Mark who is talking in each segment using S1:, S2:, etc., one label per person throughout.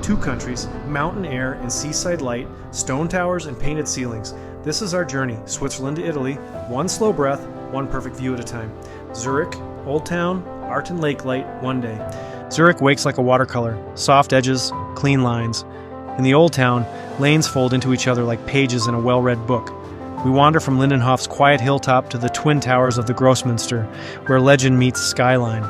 S1: Two countries, mountain air and seaside light, stone towers and painted ceilings. This is our journey, Switzerland to Italy, one slow breath, one perfect view at a time. Zurich, Old Town, art and lake light, one day. Zurich wakes like a watercolor, soft edges, clean lines. In the Old Town, lanes fold into each other like pages in a well-read book. We wander from Lindenhof's quiet hilltop to the twin towers of the Grossmünster, where legend meets skyline.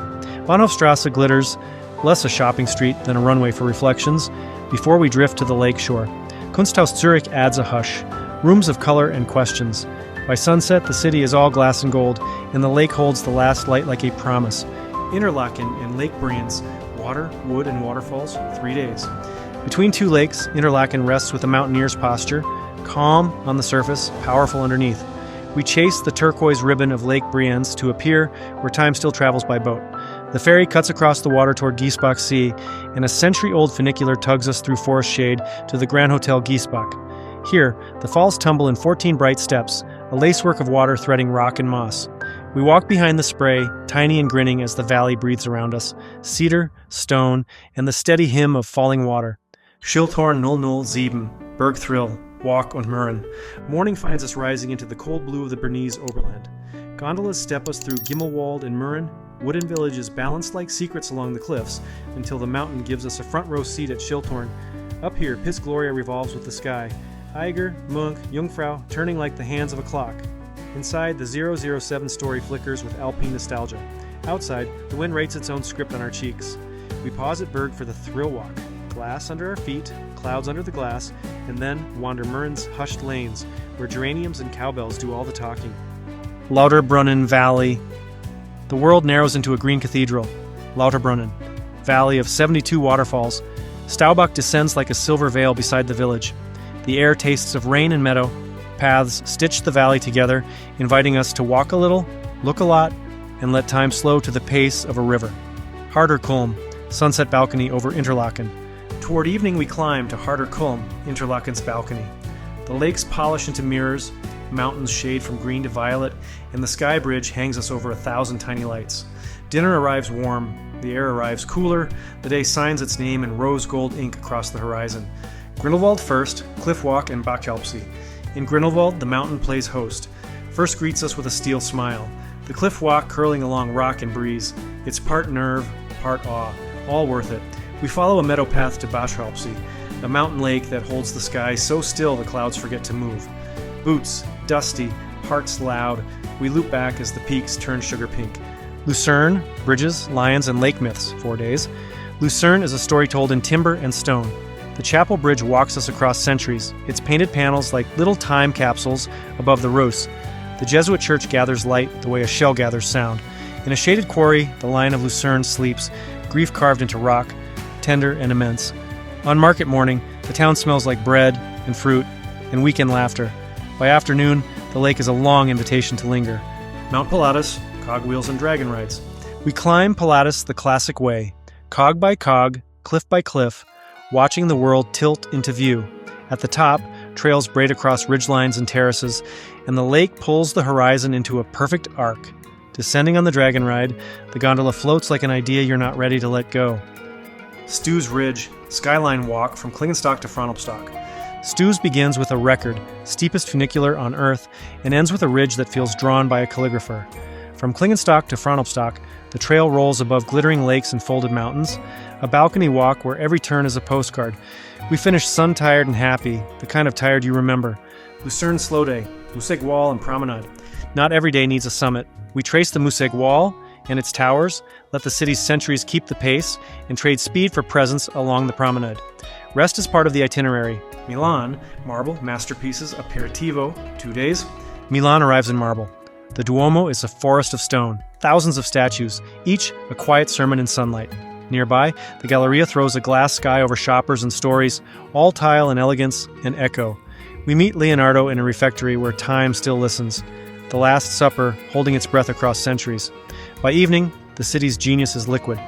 S1: Bahnhofstrasse glitters, less a shopping street than a runway for reflections, before we drift to the lake shore. Kunsthaus Zurich adds a hush, rooms of color and questions. By sunset, the city is all glass and gold, and the lake holds the last light like a promise. Interlaken and Lake Brienz, water, wood, and waterfalls, 3 days. Between two lakes, Interlaken rests with a mountaineer's posture, calm on the surface, powerful underneath. We chase the turquoise ribbon of Lake Brienz to a pier where time still travels by boat. The ferry cuts across the water toward Giesbach Sea, and a century-old funicular tugs us through forest shade to the Grand Hotel Giesbach. Here, the falls tumble in 14 bright steps, a lacework of water threading rock and moss. We walk behind the spray, tiny and grinning as the valley breathes around us, cedar, stone, and the steady hymn of falling water. Schildhorn 007, Berg Thrill, Walk und Murren. Morning finds us rising into the cold blue of the Bernese Oberland. Gondolas step us through Gimmelwald and Murren, wooden villages balanced like secrets along the cliffs, until the mountain gives us a front row seat at Schildhorn. Up here, Piz Gloria revolves with the sky. Eiger, Munch, Jungfrau turning like the hands of a clock. Inside, the 007 story flickers with Alpine nostalgia. Outside, the wind writes its own script on our cheeks. We pause at Berg for the thrill walk. Glass under our feet, clouds under the glass, and then wander Murren's hushed lanes, where geraniums and cowbells do all the talking. Lauterbrunnen Valley. The world narrows into a green cathedral. Lauterbrunnen, valley of 72 waterfalls. Staubach descends like a silver veil beside the village. The air tastes of rain and meadow. Paths stitch the valley together, inviting us to walk a little, look a lot, and let time slow to the pace of a river. Harderkulm, sunset balcony over Interlaken. Toward evening we climb to Harderkulm, Interlaken's balcony. The lakes polish into mirrors, mountains shade from green to violet, and the sky bridge hangs us over 1,000 tiny lights. Dinner arrives warm, the air arrives cooler, the day signs its name in rose gold ink across the horizon. Grindelwald first, Cliff Walk, and Bachalpsee. In Grindelwald, the mountain plays host. First greets us with a steel smile. The cliff walk curling along rock and breeze. It's part nerve, part awe, all worth it. We follow a meadow path to Bachalpsee, a mountain lake that holds the sky so still the clouds forget to move. Boots, dusty, hearts loud, we loop back as the peaks turn sugar pink. Lucerne, bridges, lions, and lake myths, 4 days. Lucerne is a story told in timber and stone. The chapel bridge walks us across centuries, its painted panels like little time capsules above the roofs. The Jesuit church gathers light the way a shell gathers sound. In a shaded quarry, the Lion of Lucerne sleeps, grief carved into rock, tender and immense. On market morning, the town smells like bread and fruit and weekend laughter. By afternoon, the lake is a long invitation to linger. Mount Pilatus, cogwheels and dragon rides. We climb Pilatus the classic way, cog by cog, cliff by cliff, watching the world tilt into view. At the top, trails braid across ridgelines and terraces, and the lake pulls the horizon into a perfect arc. Descending on the dragon ride, the gondola floats like an idea you're not ready to let go. Stu's Ridge, skyline walk from Klingenstock to Frontalpstock. Stu's begins with a record, steepest funicular on Earth, and ends with a ridge that feels drawn by a calligrapher. From Klingenstock to Frontalpstock, the trail rolls above glittering lakes and folded mountains, a balcony walk where every turn is a postcard. We finish sun-tired and happy, the kind of tired you remember. Lucerne Slow Day, Museg Wall and Promenade. Not every day needs a summit. We trace the Museg Wall and its towers, let the city's centuries keep the pace, and trade speed for presence along the promenade. Rest is part of the itinerary. Milan, marble, masterpieces, aperitivo, 2 days. Milan arrives in marble. The Duomo is a forest of stone, thousands of statues, each a quiet sermon in sunlight. Nearby, the Galleria throws a glass sky over shoppers and stories, all tile and elegance and echo. We meet Leonardo in a refectory where time still listens, the Last Supper holding its breath across centuries. By evening, the city's genius is liquid.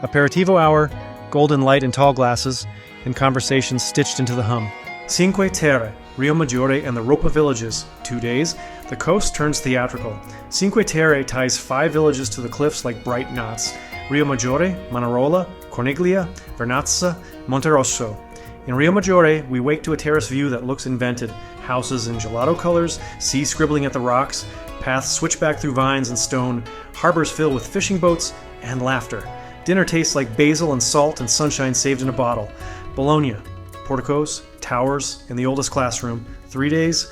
S1: Aperitivo hour, golden light in tall glasses, and conversations stitched into the hum. Cinque Terre, Rio Maggiore and the Ropa villages, 2 days. The coast turns theatrical. Cinque Terre ties 5 villages to the cliffs like bright knots. Rio Maggiore, Manarola, Corniglia, Vernazza, Monterosso. In Rio Maggiore, we wake to a terrace view that looks invented. Houses in gelato colors, sea scribbling at the rocks, paths switch back through vines and stone, harbors filled with fishing boats, and laughter. Dinner tastes like basil and salt and sunshine saved in a bottle. Bologna, porticos, towers, and the oldest classroom. 3 days,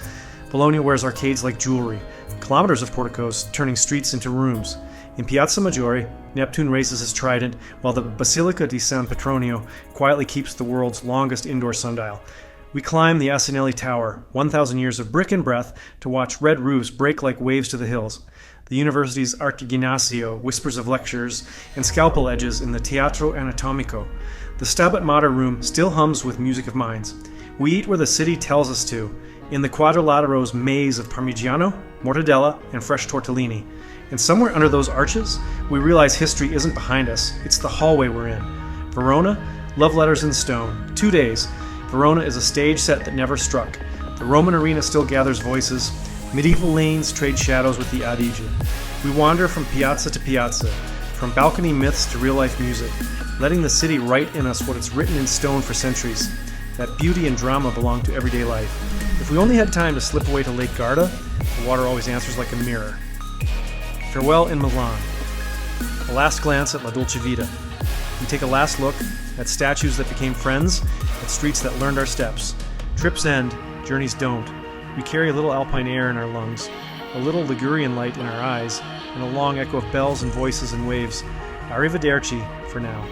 S1: Bologna wears arcades like jewelry. Kilometers of porticos turning streets into rooms. In Piazza Maggiore, Neptune raises his trident, while the Basilica di San Petronio quietly keeps the world's longest indoor sundial. We climb the Asinelli Tower, 1,000 years of brick and breath, to watch red roofs break like waves to the hills. The university's Arte Ginnasio whispers of lectures and scalpel edges in the Teatro Anatomico. The Stabat Mater room still hums with music of minds. We eat where the city tells us to, in the Quadrilatero's maze of Parmigiano, mortadella, and fresh tortellini. And somewhere under those arches, we realize history isn't behind us, it's the hallway we're in. Verona, love letters in stone. 2 days. Verona is a stage set that never struck. The Roman arena still gathers voices. Medieval lanes trade shadows with the Adige. We wander from piazza to piazza, from balcony myths to real-life music, letting the city write in us what it's written in stone for centuries. That beauty and drama belong to everyday life. If we only had time to slip away to Lake Garda, the water always answers like a mirror. Farewell in Milan. A last glance at La Dolce Vita. We take a last look at statues that became friends, at streets that learned our steps. Trips end, journeys don't. We carry a little alpine air in our lungs, a little Ligurian light in our eyes, and a long echo of bells and voices and waves. Arrivederci for now.